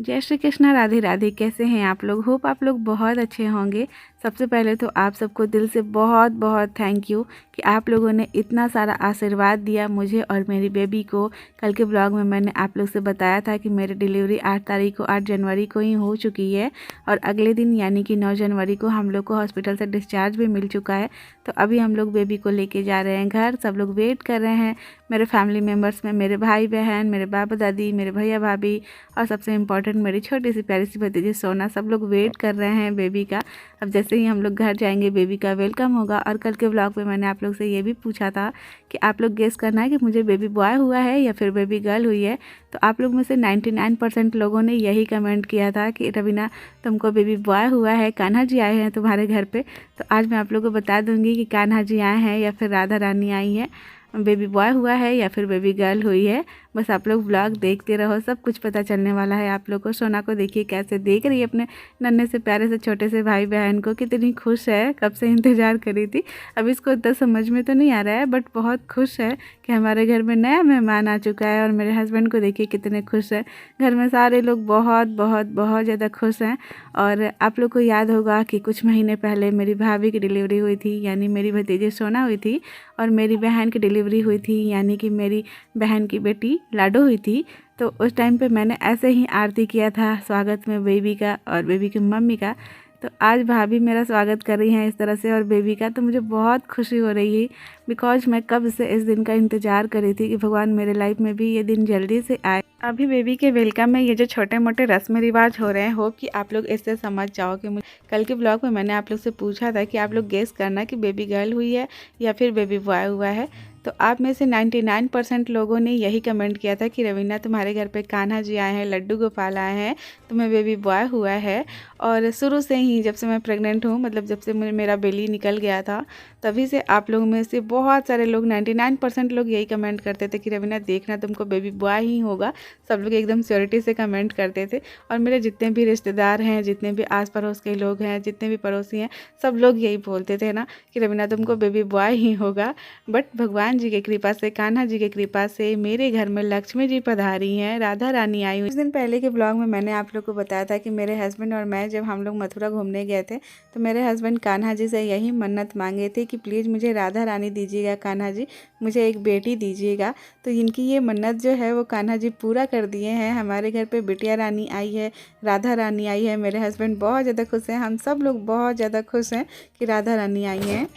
जय श्री कृष्णा, राधे राधे। कैसे हैं आप लोग? होप आप लोग बहुत अच्छे होंगे। सबसे पहले तो आप सबको दिल से बहुत बहुत थैंक यू कि आप लोगों ने इतना सारा आशीर्वाद दिया मुझे और मेरी बेबी को। कल के ब्लॉग में मैंने आप लोग से बताया था कि मेरी डिलीवरी 8 जनवरी को ही हो चुकी है और अगले दिन यानी कि 9 जनवरी को हम लोग को हॉस्पिटल से डिस्चार्ज भी मिल चुका है। तो अभी हम लोग बेबी को लेके जा रहे हैं घर। सब लोग वेट कर रहे हैं। मेरे फैमिली मेम्बर्स में मेरे भाई बहन, मेरे बाबा दादी, मेरे भैया भाभी और सबसे इम्पॉर्टेंट मेरी छोटी सी प्यारी सी भतीजी सोना, सब लोग वेट कर रहे हैं बेबी का। अब जैसे ही हम लोग घर जाएंगे बेबी का वेलकम होगा। और कल के व्लॉग में मैंने आप लोग से ये भी पूछा था कि आप लोग गेस करना है कि मुझे बेबी बॉय हुआ है या फिर बेबी गर्ल हुई है। तो आप लोग में से 99% लोगों ने यही कमेंट किया था कि रवीना तुमको बेबी बॉय हुआ है, कान्हा जी आए हैं तुम्हारे घर पे। तो आज मैं आप लोगों को बता दूंगी कि कान्हा जी आए हैं या फिर राधा रानी आई है, बेबी बॉय हुआ है या फिर बेबी गर्ल हुई है। बस आप लोग व्लॉग देखते रहो, सब कुछ पता चलने वाला है आप लोग को। सोना को देखिए कैसे देख रही है अपने नन्हे से प्यारे से छोटे से भाई बहन को, कितनी खुश है, कब से इंतज़ार करी थी। अब इसको इतना समझ में तो नहीं आ रहा है बट बहुत खुश है कि हमारे घर में नया मेहमान आ चुका है। और मेरे हस्बैंड को देखिए कितने खुश है। घर में सारे लोग बहुत बहुत बहुत ज़्यादा खुश हैं। और आप लोग को याद होगा कि कुछ महीने पहले मेरी भाभी की डिलीवरी हुई थी, यानी मेरी भतीजी सोना हुई थी। और मेरी बहन की डिलीवरी हुई थी, यानी कि मेरी बहन की बेटी लाडो हुई थी। तो उस टाइम पे मैंने ऐसे ही आरती किया था स्वागत में बेबी का और बेबी की मम्मी का। तो आज भाभी मेरा स्वागत कर रही हैं इस तरह से और बेबी का, तो मुझे बहुत खुशी हो रही है बिकॉज मैं कब से इस दिन का इंतज़ार कर रही थी कि भगवान मेरे लाइफ में भी ये दिन जल्दी से आए। अभी बेबी के वेलकम में ये जो छोटे मोटे रस्म रिवाज हो रहे हैं, होप कि आप लोग इससे समझ जाओ कि कल के ब्लॉग में मैंने आप लोग से पूछा था कि आप लोग गेस करना कि बेबी गर्ल हुई है या फिर बेबी बॉय हुआ है। तो आप में से 99% लोगों ने यही कमेंट किया था कि रवीना तुम्हारे घर पे कान्हा जी आए हैं, लड्डू गोपाल आए हैं, तुम्हें बेबी बॉय हुआ है। और शुरू से ही जब से मैं प्रेग्नेंट हूँ, मतलब जब से मेरा बेली निकल गया था, तभी से आप लोगों में से बहुत सारे लोग 99% लोग यही कमेंट करते थे कि रवीना देखना तुमको बेबी बॉय ही होगा। सब लोग एकदम श्योरिटी से कमेंट करते थे। और मेरे जितने भी रिश्तेदार हैं, जितने भी आस पड़ोस के लोग हैं, जितने भी पड़ोसी हैं, सब लोग यही बोलते थे ना कि रवीना तुमको बेबी बॉय ही होगा। बट भगवान जी की कृपा से, कान्हा जी की कृपा से मेरे घर में लक्ष्मी जी पधारी हैं, राधा रानी आई हुई। कुछ दिन पहले के ब्लॉग में मैंने आप लोग को बताया था कि मेरे हस्बैंड और मैं जब हम लोग मथुरा घूमने गए थे तो मेरे हस्बैंड कान्हा जी से यही मन्नत मांगे थे कि प्लीज़ मुझे राधा रानी दीजिएगा, कान्हा जी मुझे एक बेटी दीजिएगा। तो इनकी ये मन्नत जो है वो कान्हा जी पूरा कर दिए हैं। हमारे घर पे बिटिया रानी आई है, राधा रानी आई है। मेरे हस्बैंड बहुत ज़्यादा खुश हैं, हम सब लोग बहुत ज़्यादा खुश हैं कि राधा रानी आई हैं।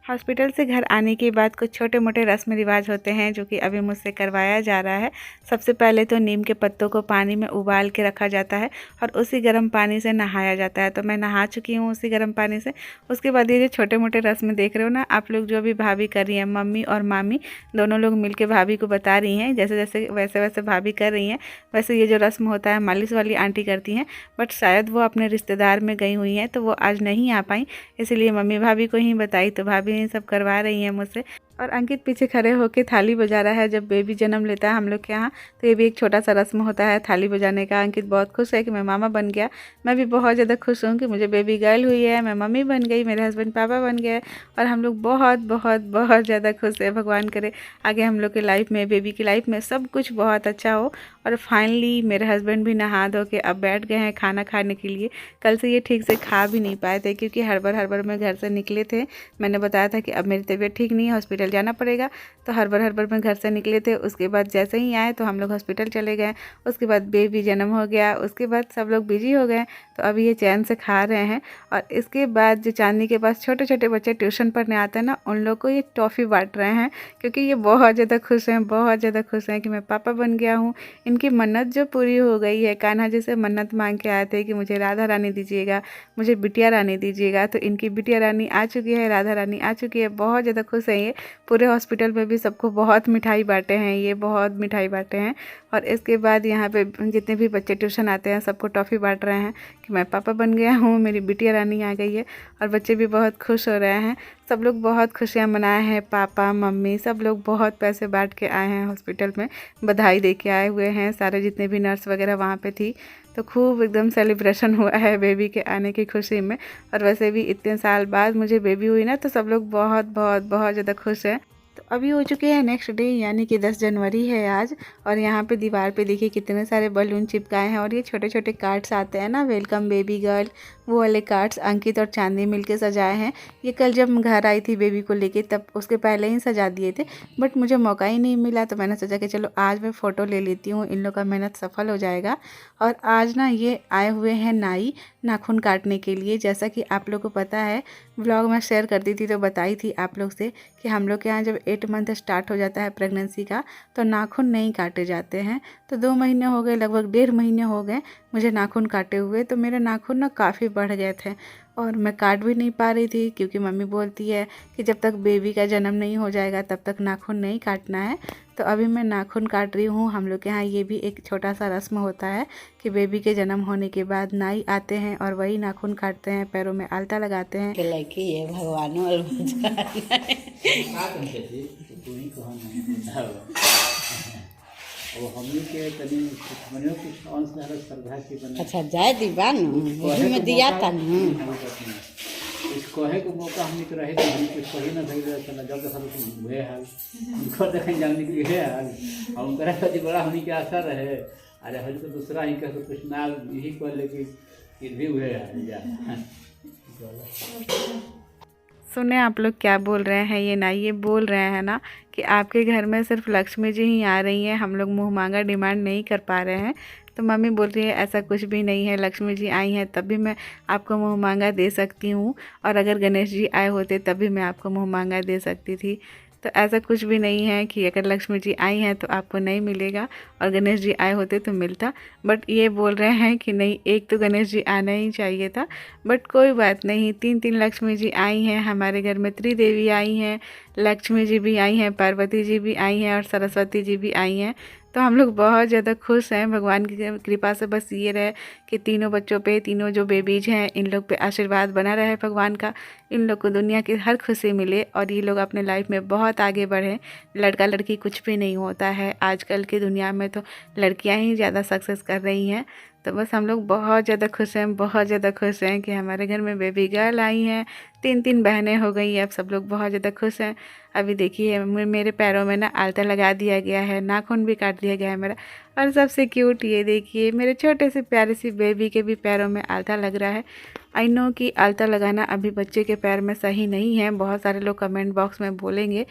हॉस्पिटल से घर आने के बाद कुछ छोटे मोटे रस्म रिवाज होते हैं जो कि अभी मुझसे करवाया जा रहा है। सबसे पहले तो नीम के पत्तों को पानी में उबाल के रखा जाता है और उसी गर्म पानी से नहाया जाता है। तो मैं नहा चुकी हूँ उसी गर्म पानी से। उसके बाद ये जो छोटे मोटे रस्म देख रहे हो ना आप लोग, जो भी भाभी कर रही हैं, मम्मी और मामी दोनों लोग मिल भाभी को बता रही हैं। जैसे जैसे वैसे वैसे भाभी कर रही हैं, वैसे ये जो रस्म होता है मालिश वाली आंटी करती हैं। बट शायद वो अपने रिश्तेदार में गई हुई हैं तो वो आज नहीं आ पाई, इसलिए मम्मी भाभी को ही बताई। तो भाभी सब करवा रही हैं मुझसे। और अंकित पीछे खड़े होकर थाली बजा रहा है। जब बेबी जन्म लेता है हम लोग के यहाँ तो ये भी एक छोटा सा रस्म होता है थाली बजाने का। अंकित बहुत खुश है कि मैं मामा बन गया। मैं भी बहुत ज़्यादा खुश हूँ कि मुझे बेबी गर्ल हुई है, मैं मम्मी बन गई, मेरे हस्बैंड पापा बन गए और हम लोग बहुत बहुत बहुत ज़्यादा खुश है। भगवान करे आगे हम लोग की लाइफ में, बेबी की लाइफ में सब कुछ बहुत अच्छा हो। और फाइनली मेरे हस्बैंड भी नहा धो के अब बैठ गए हैं खाना खाने के लिए। कल से ये ठीक से खा भी नहीं पाए थे क्योंकि हड़बड़ में घर से निकले थे। मैंने बताया था कि अब मेरी तबीयत ठीक नहीं है, हॉस्पिटल जाना पड़ेगा, तो हड़बड़ में घर से निकले थे। उसके बाद जैसे ही आए तो हम लोग हॉस्पिटल चले गए। उसके बाद बेबी जन्म हो गया, उसके बाद सब लोग बिजी हो गए तो अभी ये चैन से खा रहे हैं। और इसके बाद जो चांदनी के पास छोटे छोटे बच्चे ट्यूशन पढ़ने आते हैं ना, उन लोग को ये टॉफ़ी बांट रहे हैं क्योंकि ये बहुत ज़्यादा खुश हैं, बहुत ज़्यादा खुश हैं कि मैं पापा बन गया हूँ। इनकी मन्नत जो पूरी हो गई है, कान्हा जी से मन्नत मांग के आए थे कि मुझे राधा रानी दीजिएगा, मुझे बिटिया रानी दीजिएगा। तो इनकी बिटिया रानी आ चुकी है, राधा रानी आ चुकी है। बहुत ज़्यादा खुश हैं ये। पूरे हॉस्पिटल में भी सबको बहुत मिठाई बांटे हैं, ये बहुत मिठाई बांटे हैं। और इसके बाद यहाँ पे जितने भी बच्चे ट्यूशन आते हैं सबको टॉफ़ी बांट रहे हैं कि मैं पापा बन गया हूँ, मेरी बिटिया रानी आ गई है। और बच्चे भी बहुत खुश हो रहे हैं। सब लोग बहुत खुशियाँ मनाए हैं, पापा मम्मी सब लोग बहुत पैसे बांट के आए हैं हॉस्पिटल में, बधाई दे के आए हुए हैं। सारे जितने भी नर्स वगैरह वहाँ पे थी, तो खूब एकदम सेलिब्रेशन हुआ है बेबी के आने की खुशी में। और वैसे भी इतने साल बाद मुझे बेबी हुई ना, तो सब लोग बहुत बहुत बहुत ज़्यादा खुश हैं। तो अभी हो चुके हैं नेक्स्ट डे, यानी कि 10 जनवरी है आज। और यहाँ पे दीवार पे देखिए कितने सारे बलून चिपकाए हैं, और ये छोटे छोटे कार्ड्स आते हैं ना, वेलकम बेबी गर्ल, वो वाले कार्ड्स अंकित और चांदी मिलके सजाए हैं। ये कल जब मैं घर आई थी बेबी को लेके, तब उसके पहले ही सजा दिए थे, बट मुझे मौका ही नहीं मिला, तो मैंने सोचा कि चलो आज मैं फ़ोटो ले लेती हूँ, इन लोग का मेहनत सफल हो जाएगा। और आज ना ये आए हुए हैं नाई नाखून काटने के लिए। जैसा कि आप लोग को पता है, व्लॉग में शेयर करती थी तो बताई थी आप लोग से कि हम लोग के यहाँ जब 8 मंथ स्टार्ट हो जाता है प्रेगनेंसी का, तो नाखून नहीं काटे जाते हैं। तो 2 महीने हो गए, लगभग 1.5 महीने हो गए मुझे नाखून काटे हुए। तो मेरे नाखून ना काफ़ी बढ़ गए थे, और मैं काट भी नहीं पा रही थी, क्योंकि मम्मी बोलती है कि जब तक बेबी का जन्म नहीं हो जाएगा तब तक नाखून नहीं काटना है। तो अभी मैं नाखून काट रही हूँ। हम लोग के यहाँ ये भी एक छोटा सा रस्म होता है कि बेबी के जन्म होने के बाद नाई आते हैं और वही नाखून काटते हैं, पैरों में आलता लगाते हैं। लड़की है भगवान अच्छा जाए दीवान में दिया था न कुछ कहे के मौका हमने के रहे तो हम कुछ कही ना भइल चला जब तक हम हुए हाल उनको देखें जाने के लिए हाल और उनका कभी बड़ा होने की आशा रहे। अरे हल तो दूसरा ही कह तो कुछ ना यही कह ले कि फिर भी हुए हाल जा। सुने आप लोग क्या बोल रहे हैं, ये ना ये बोल रहे हैं ना कि आपके घर में सिर्फ लक्ष्मी जी ही आ रही हैं, हम लोग मुँह मांगा डिमांड नहीं कर पा रहे हैं। तो मम्मी बोल रही है ऐसा कुछ भी नहीं है, लक्ष्मी जी आई हैं तब भी मैं आपको मुँह मांगा दे सकती हूँ, और अगर गणेश जी आए होते तब भी मैं आपको मुँह मांगा दे सकती थी। तो ऐसा कुछ भी नहीं है कि अगर लक्ष्मी जी आई हैं तो आपको नहीं मिलेगा, और गणेश जी आए होते तो मिलता। बट ये बोल रहे हैं कि नहीं, एक तो गणेश जी आना ही चाहिए था। बट कोई बात नहीं, 3 लक्ष्मी जी आई हैं हमारे घर में, त्रिदेवी आई हैं, लक्ष्मी जी भी आई हैं, पार्वती जी भी आई हैं, और सरस्वती जी भी आई हैं। तो हम लोग बहुत ज़्यादा खुश हैं। भगवान की कृपा से बस ये रहे कि तीनों बच्चों पे, तीनों जो बेबीज हैं, इन लोग पे आशीर्वाद बना रहे भगवान का, इन लोग को दुनिया की हर खुशी मिले, और ये लोग अपने लाइफ में बहुत आगे बढ़ें। लड़का लड़की कुछ भी नहीं होता है, आजकल की दुनिया में तो लड़कियां ही ज़्यादा सक्सेस कर रही हैं। तो बस हम लोग बहुत ज़्यादा खुश हैं, बहुत ज़्यादा खुश हैं कि हमारे घर में बेबी गर्ल आई हैं। 3 बहनें हो गई हैं, अब सब लोग बहुत ज़्यादा खुश हैं। अभी देखिए मेरे पैरों में ना आलता लगा दिया गया है, नाखून भी काट दिया गया है मेरा। और सबसे क्यूट ये देखिए, मेरे छोटे से प्यारे सी बेबी के भी पैरों में आलता लग रहा है। आई नो कि आलता लगाना अभी बच्चे के पैर में सही नहीं है, बहुत सारे लोग कमेंट बॉक्स में बोलेंगे,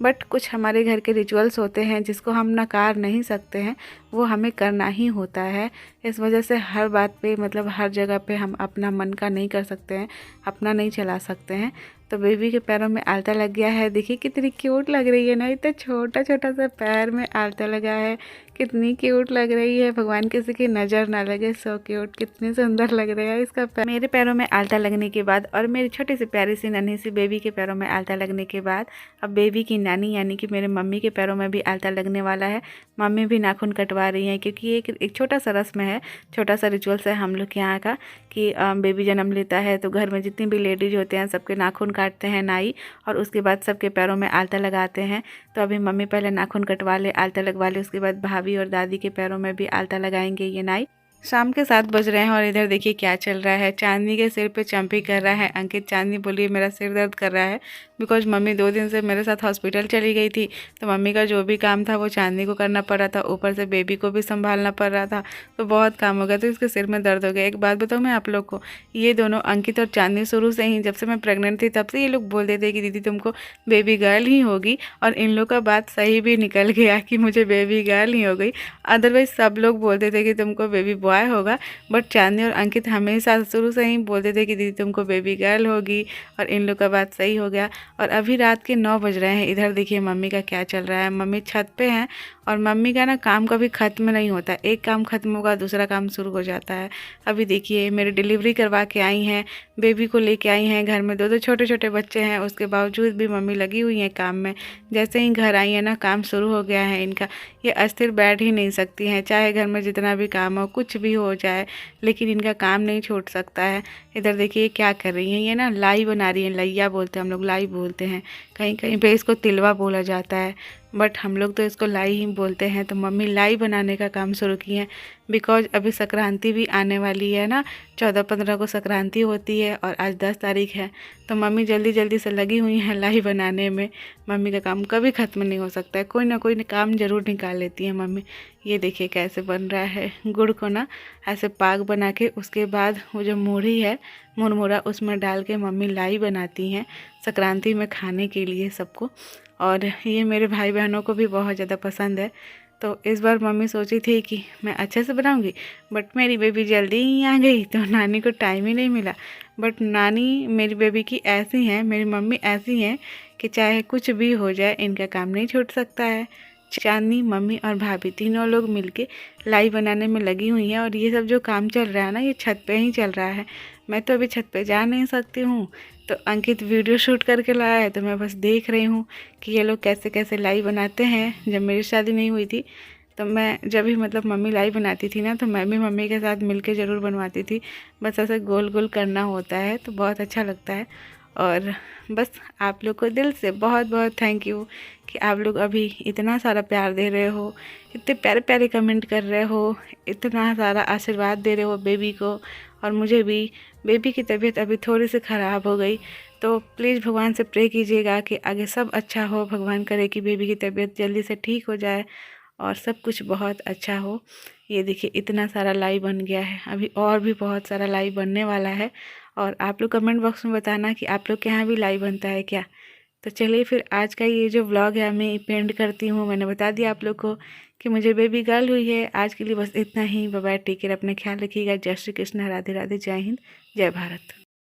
बट कुछ हमारे घर के रिचुअल्स होते हैं जिसको हम नकार नहीं सकते हैं, वो हमें करना ही होता है। इस वजह से हर बात पे, मतलब हर जगह पे हम अपना मन का नहीं कर सकते हैं, अपना नहीं चला सकते हैं। तो बेबी के पैरों में आलता लग गया है, देखिए कितनी क्यूट लग रही है ना, इतना छोटा छोटा सा पैर में आलता लगा है, कितनी क्यूट लग रही है। भगवान किसी की नज़र ना लगे, सो क्यूट, कितनी सुंदर लग रहा है इसका पैर। मेरे पैरों में आलता लगने के बाद, और मेरी छोटी सी प्यारी सी नन्ही सी बेबी के पैरों में आलता लगने के बाद, अब बेबी की नानी यानी कि मेरे मम्मी के पैरों में भी आलता लगने वाला है। मम्मी भी नाखून कटवा रही हैं, क्योंकि ये एक छोटा सा रस्म है, छोटा सा रिचुअल्स है हम लोग के यहाँ का, कि बेबी जन्म लेता है तो घर में जितनी भी लेडीज होते हैं सबके नाखून काटते हैं नाई, और उसके बाद सबके पैरों में आलता लगाते हैं। तो अभी मम्मी पहले नाखून कटवा ले, आलता लगवा ले, उसके बाद भाभी और दादी के पैरों में भी आलता लगाएंगे ये नाई। शाम के 7 बज रहे हैं, और इधर देखिए क्या चल रहा है, चांदनी के सिर पे चंपी कर रहा है अंकित। चांदनी बोलिए मेरा सिर दर्द कर रहा है, बिकॉज मम्मी 2 दिन से मेरे साथ हॉस्पिटल चली गई थी, तो मम्मी का जो भी काम था वो चांदनी को करना पड़ रहा था, ऊपर से बेबी को भी संभालना पड़ रहा था, तो बहुत काम हो गया, तो इसके सिर में दर्द हो गया। एक बात बताऊँ मैं आप लोग को, ये दोनों अंकित और चांदनी शुरू से ही, जब से मैं प्रेग्नेंट थी तब से ये लोग बोलते थे कि दीदी तुमको बेबी गर्ल ही होगी, और इन लोग का बात सही भी निकल गया कि मुझे बेबी गर्ल ही हो गई। अदरवाइज सब लोग बोलते थे कि तुमको बेबी बॉय होगा, बट चांदनी और अंकित हमेशा शुरू से ही बोलते थे कि दीदी तुमको बेबी गर्ल होगी, और इन लोग का बात सही हो गया। और अभी रात के 9 बज रहे हैं, इधर देखिए मम्मी का क्या चल रहा है। मम्मी छत पे हैं और मम्मी का ना काम कभी ख़त्म नहीं होता, एक काम ख़त्म होगा दूसरा काम शुरू हो जाता है। अभी देखिए मेरी डिलीवरी करवा के आई हैं, बेबी को लेके आई हैं, घर में 2 छोटे छोटे बच्चे हैं, उसके बावजूद भी मम्मी लगी हुई हैं काम में। जैसे ही घर आई है ना काम शुरू हो गया है इनका, ये अस्थिर बैठ ही नहीं सकती हैं, चाहे घर में जितना भी काम हो कुछ भी हो जाए, लेकिन इनका काम नहीं छूट सकता है। इधर देखिए क्या कर रही हैं, ये ना लाई बना रही हैं, लैया बोलते हैं हम लोग, लाई बोलते हैं, कहीं कहीं पे इसको तिलवा बोला जाता है, बट हम लोग तो इसको लाई ही बोलते हैं। तो मम्मी लाई बनाने का काम शुरू की है, बिकॉज अभी संक्रांति भी आने वाली है ना, 14-15 को संक्रांति होती है और आज 10 तारीख है। तो मम्मी जल्दी जल्दी से लगी हुई हैं लाई बनाने में। मम्मी का काम कभी ख़त्म नहीं हो सकता है, कोई ना कोई काम ज़रूर निकाल लेती है मम्मी। ये देखिए कैसे बन रहा है, गुड़ को ना ऐसे पाक बना के उसके बाद वो जो मूढ़ी है मुरमुरा उसमें डाल के मम्मी लाई बनाती हैं संक्रांति में खाने के लिए सबको। और ये मेरे भाई बहनों को भी बहुत ज़्यादा पसंद है। तो इस बार मम्मी सोची थी कि मैं अच्छे से बनाऊंगी, बट मेरी बेबी जल्दी ही आ गई तो नानी को टाइम ही नहीं मिला। बट नानी मेरी बेबी की ऐसी हैं, मेरी मम्मी ऐसी हैं कि चाहे कुछ भी हो जाए इनका काम नहीं छूट सकता है। चांदनी, मम्मी और भाभी तीनों लोग मिलके लाई बनाने में लगी हुई हैं। और ये सब जो काम चल रहा है ना, ये छत पे ही चल रहा है। मैं तो अभी छत पे जा नहीं सकती हूँ, तो अंकित वीडियो शूट करके लाया है, तो मैं बस देख रही हूँ कि ये लोग कैसे कैसे लाई बनाते हैं। जब मेरी शादी नहीं हुई थी तो मैं जब भी मतलब मम्मी लाई बनाती थी ना, तो मैं भी मम्मी के साथ मिलके ज़रूर बनवाती थी। बस ऐसे गोल गोल करना होता है तो बहुत अच्छा लगता है। और बस आप लोग को दिल से बहुत बहुत थैंक यू कि आप लोग अभी इतना सारा प्यार दे रहे हो, इतने प्यारे प्यारे कमेंट कर रहे हो, इतना सारा आशीर्वाद दे रहे हो बेबी को और मुझे भी। बेबी की तबीयत अभी थोड़ी सी ख़राब हो गई, तो प्लीज़ भगवान से प्रे कीजिएगा कि आगे सब अच्छा हो। भगवान करे कि बेबी की तबीयत जल्दी से ठीक हो जाए और सब कुछ बहुत अच्छा हो। ये देखिए इतना सारा लाई बन गया है, अभी और भी बहुत सारा लाई बनने वाला है। और आप लोग कमेंट बॉक्स में बताना कि आप लोग के यहाँ भी लाई बनता है क्या। तो चलिए फिर आज का ये जो व्लॉग है मैं पेंड करती हूँ। मैंने बता दिया आप लोग को कि मुझे बेबी गर्ल हुई है। आज के लिए बस इतना ही। बाय बाय, टेक केयर, अपना ख्याल रखिएगा। जय श्री कृष्ण, राधे राधे, जय हिंद, जय भारत।